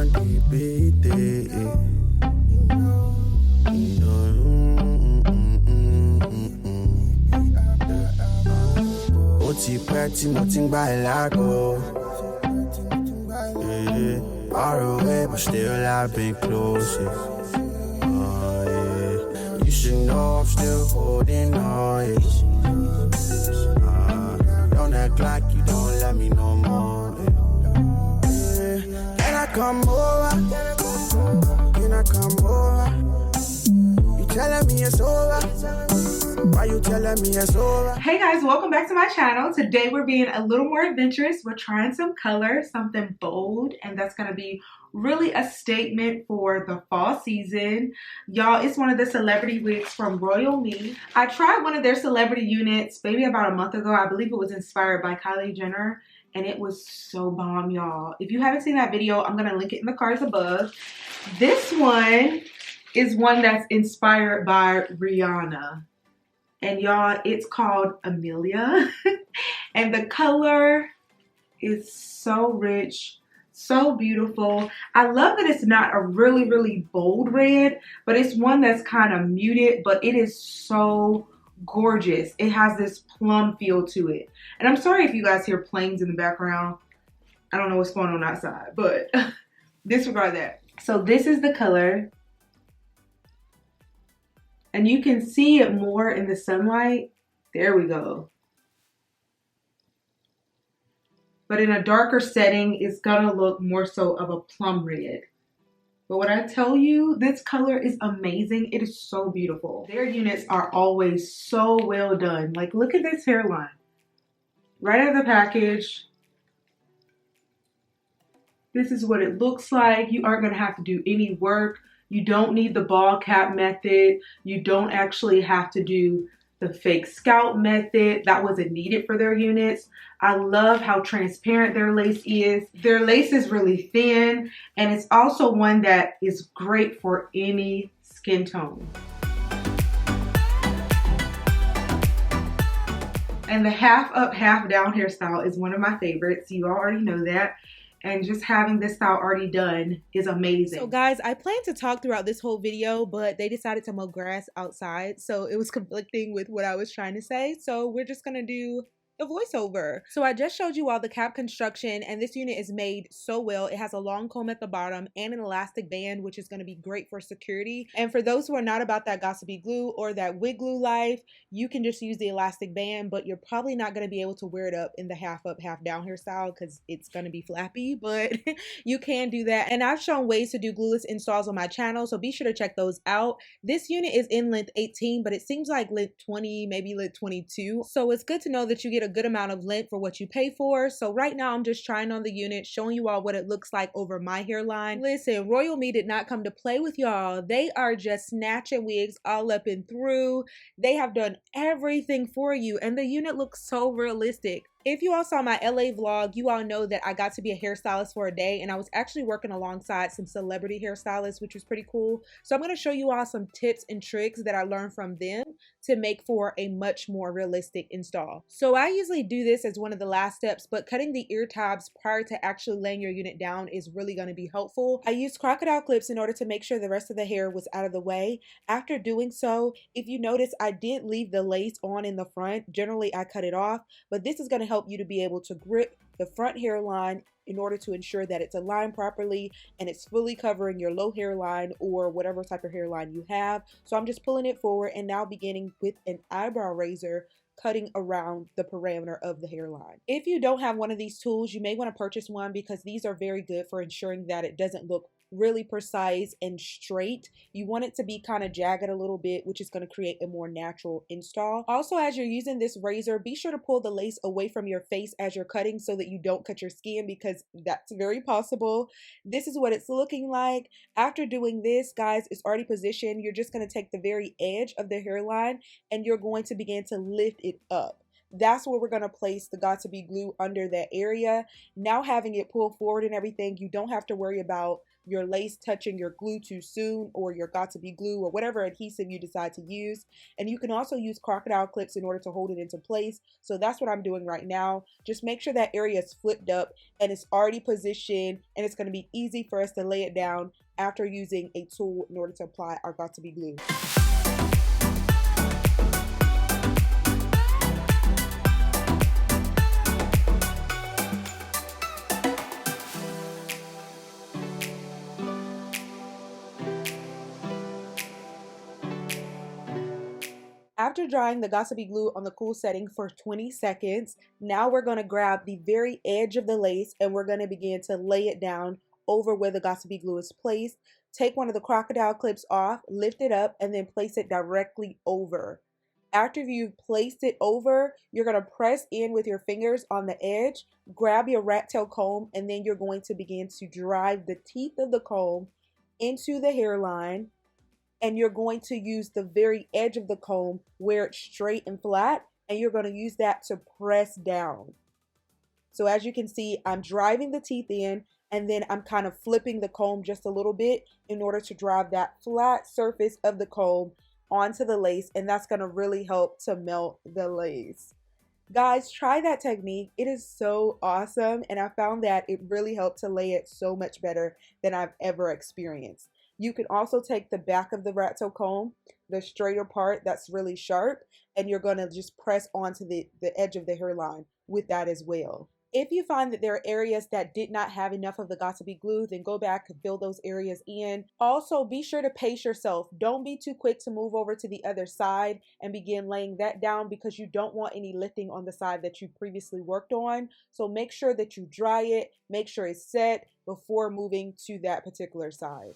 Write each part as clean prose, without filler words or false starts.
Far away, but still I've been close. You should know I'm still holding on. Don't act like you don't let me no more. Can I come over? Can I come over? You telling me it's over? Why you telling me it's over? Hey guys, welcome back to my channel. Today we're being a little more adventurous. We're trying some color, something bold, and that's going to be really a statement for the fall season. Y'all, it's one of the celebrity wigs from RoyalMe. I tried one of their celebrity units maybe about a month ago. I believe it was inspired by Kylie Jenner, and it was so bomb, y'all. If you haven't seen that video, I'm going to link it in the cards above. This one is one that's inspired by Rihanna. And y'all, it's called Amelia. And the color is so rich, so beautiful. I love that it's not a really, really bold red, but it's one that's kind of muted, but it is so gorgeous. It has this plum feel to it. And I'm sorry if you guys hear planes in the background. I don't know what's going on outside, but disregard that. So this is the color. And you can see it more in the sunlight. There we go. But in a darker setting, it's gonna look more so of a plum red. But when I tell you, this color is amazing. It is so beautiful. Their units are always so well done. Like, look at this hairline. Right out of the package. This is what it looks like. You aren't gonna have to do any work. You don't need the ball cap method. You don't actually have to do the fake scalp method. That wasn't needed for their units. I love how transparent their lace is. Their lace is really thin, and it's also one that is great for any skin tone. And the half up, half down hairstyle is one of my favorites. You already know that. And just having this style already done is amazing. So guys, I planned to talk throughout this whole video, but they decided to mow grass outside. So it was conflicting with what I was trying to say. So we're just gonna do the voiceover. So I just showed you all the cap construction, and this unit is made so well. It has a long comb at the bottom and an elastic band, which is going to be great for security. And for those who are not about that gossipy glue or that wig glue life, you can just use the elastic band, but you're probably not going to be able to wear it up in the half up, half down hairstyle because it's going to be flappy, but you can do that. And I've shown ways to do glueless installs on my channel, so be sure to check those out. This unit is in length 18, but it seems like length 20, maybe length 22. So it's good to know that you get a good amount of length for what you pay for. So right now I'm just trying on the unit, showing you all what it looks like over my hairline. Listen, RoyalMe did not come to play with y'all. They are just snatching wigs all up and through. They have done everything for you, and the unit looks so realistic. If you all saw my LA vlog, you all know that I got to be a hairstylist for a day, and I was actually working alongside some celebrity hairstylists, which was pretty cool. So I'm going to show you all some tips and tricks that I learned from them to make for a much more realistic install. So I usually do this as one of the last steps, but cutting the ear tabs prior to actually laying your unit down is really going to be helpful. I used crocodile clips in order to make sure the rest of the hair was out of the way. After doing so, if you notice, I did leave the lace on in the front. Generally, I cut it off, but this is going to help you to be able to grip the front hairline in order to ensure that it's aligned properly and it's fully covering your low hairline or whatever type of hairline you have. So I'm just pulling it forward and now beginning with an eyebrow razor, cutting around the parameter of the hairline. If you don't have one of these tools, you may want to purchase one because these are very good for ensuring that it doesn't look really precise and straight. You want it to be kind of jagged a little bit, which is going to create a more natural install. Also, as you're using this razor, be sure to pull the lace away from your face as you're cutting so that you don't cut your skin, because that's very possible. This is what it's looking like. After doing this, guys, it's already positioned. You're just going to take the very edge of the hairline and you're going to begin to lift it up. that's where we're going to place the Got2b glue under that area. Now having it pull forward and everything, you don't have to worry about your lace touching your glue too soon, or your Got2b glue, or whatever adhesive you decide to use. And you can also use crocodile clips in order to hold it into place. So that's what I'm doing right now. Just make sure that area is flipped up and it's already positioned, and it's going to be easy for us to lay it down after using a tool in order to apply our Got2b glue. After drying the Got2b glue on the cool setting for 20 seconds, now we're going to grab the very edge of the lace and we're going to begin to lay it down over where the Got2b glue is placed. Take one of the crocodile clips off, lift it up, and then place it directly over. After you've placed it over, you're going to press in with your fingers on the edge, grab your rat tail comb, and then you're going to begin to drive the teeth of the comb into the hairline. And you're going to use the very edge of the comb where it's straight and flat, and you're going to use that to press down. So as you can see, I'm driving the teeth in, and then I'm kind of flipping the comb just a little bit in order to drive that flat surface of the comb onto the lace, and that's going to really help to melt the lace. Guys, try that technique. It is so awesome, and I found that it really helped to lay it so much better than I've ever experienced. You can also take the back of the rat tail comb, the straighter part that's really sharp, and you're going to just press onto the edge of the hairline with that as well. If you find that there are areas that did not have enough of the Got2b glue, then go back and fill those areas in. Also, be sure to pace yourself. Don't be too quick to move over to the other side and begin laying that down, because you don't want any lifting on the side that you previously worked on. So make sure that you dry it, make sure it's set before moving to that particular side.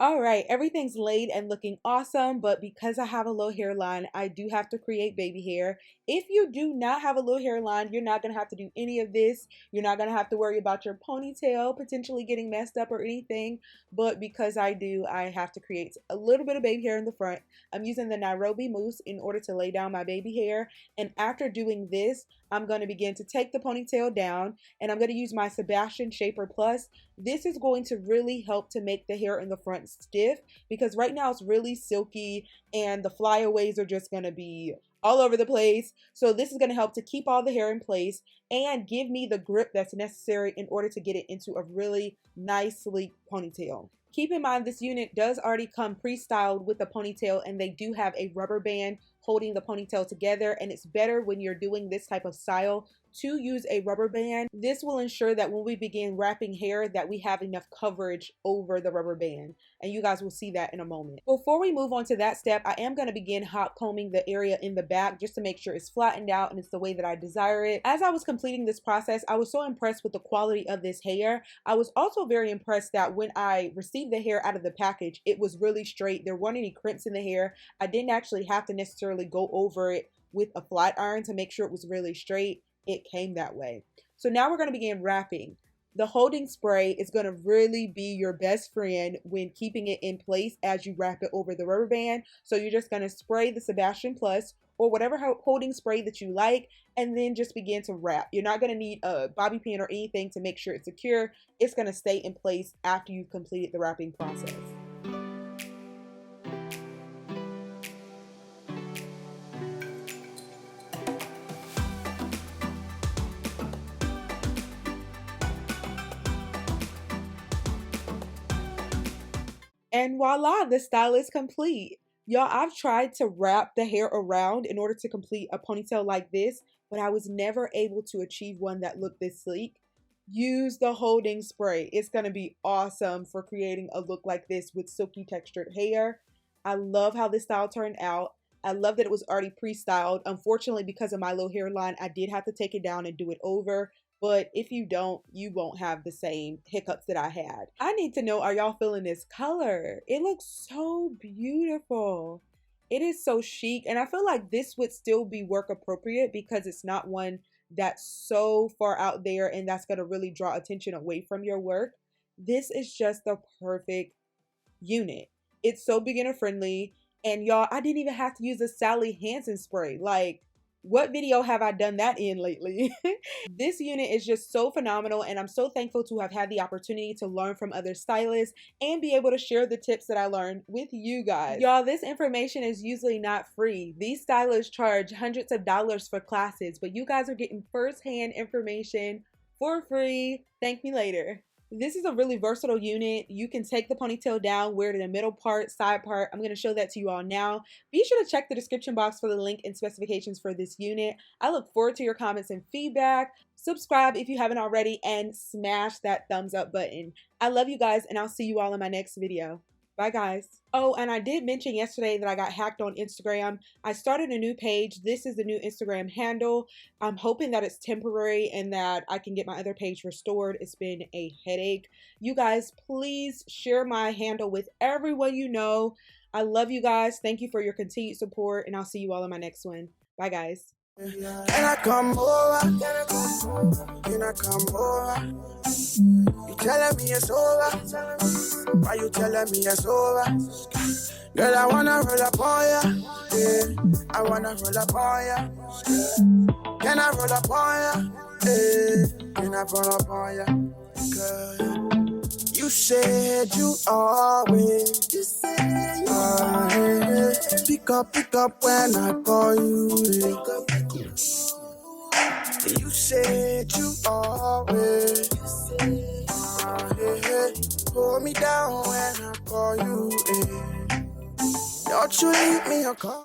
All right, everything's laid and looking awesome, but because I have a low hairline, I do have to create baby hair. If you do not have a low hairline, you're not going to have to do any of this. You're not going to have to worry about your ponytail potentially getting messed up or anything, but because I do, I have to create a little bit of baby hair in the front. I'm using the Nairobi mousse in order to lay down my baby hair, and after doing this, I'm going to begin to take the ponytail down, and I'm going to use my Sebastian Shaper Plus. This is going to really help to make the hair in the front stiff, because right now it's really silky and the flyaways are just going to be all over the place. So this is going to help to keep all the hair in place and give me the grip that's necessary in order to get it into a really nice sleek ponytail. Keep in mind, this unit does already come pre-styled with a ponytail, and they do have a rubber band holding the ponytail together, and it's better when you're doing this type of style to use a rubber band. This will ensure that when we begin wrapping hair that we have enough coverage over the rubber band, and you guys will see that in a moment. Before we move on to that step, I am going to begin hot combing the area in the back just to make sure it's flattened out and it's the way that I desire it. As I was completing this process, I was so impressed with the quality of this hair. I was also very impressed that when I received the hair out of the package, it was really straight. There weren't any crimps in the hair. I didn't actually have to necessarily go over it with a flat iron to make sure it was really straight. It came that way. So now we're going to begin wrapping. The holding spray is going to really be your best friend when keeping it in place as you wrap it over the rubber band. So you're just going to spray the Sebastian Plus or whatever holding spray that you like, and then just begin to wrap. You're not going to need a bobby pin or anything to make sure it's secure. It's going to stay in place after you've completed the wrapping process. And voila, the style is complete. Y'all, I've tried to wrap the hair around in order to complete a ponytail like this, but I was never able to achieve one that looked this sleek. Use the holding spray. It's going to be awesome for creating a look like this with silky textured hair. I love how this style turned out. I love that it was already pre-styled. Unfortunately, because of my low hairline, I did have to take it down and do it over. But if you don't, you won't have the same hiccups that I had. I need to know, are y'all feeling this color? It looks so beautiful. It is so chic. And I feel like this would still be work appropriate because it's not one that's so far out there and that's going to really draw attention away from your work. This is just the perfect unit. It's so beginner friendly. And y'all, I didn't even have to use a Sally Hansen spray. Like, what video have I done that in lately? This unit is just so phenomenal, and I'm so thankful to have had the opportunity to learn from other stylists and be able to share the tips that I learned with you guys. Y'all, this information is usually not free. These stylists charge hundreds of dollars for classes, but you guys are getting firsthand information for free. Thank me later. This is a really versatile unit. You can take the ponytail down, wear it in the middle part, side part. I'm going to show that to you all now. Be sure to check the description box for the link and specifications for this unit. I look forward to your comments and feedback. Subscribe if you haven't already and smash that thumbs up button. I love you guys and I'll see you all in my next video. Bye guys. Oh, and I did mention yesterday that I got hacked on Instagram. I started a new page. This is the new Instagram handle. I'm hoping that it's temporary and that I can get my other page restored. It's been a headache. You guys, please share my handle with everyone you know. I love you guys. Thank you for your continued support and I'll see you all in my next one. Bye guys. Can I come over? Can I come over? You telling me it's over? Why you telling me it's over? Girl, I wanna roll up on ya. Yeah, I wanna roll up on ya. Can I roll up on ya? Yeah, can I roll up on ya? Girl, you said you always. You said you always. Pick up when I call you. You said you always. Hold me down when I call you. Don't you leave me a call.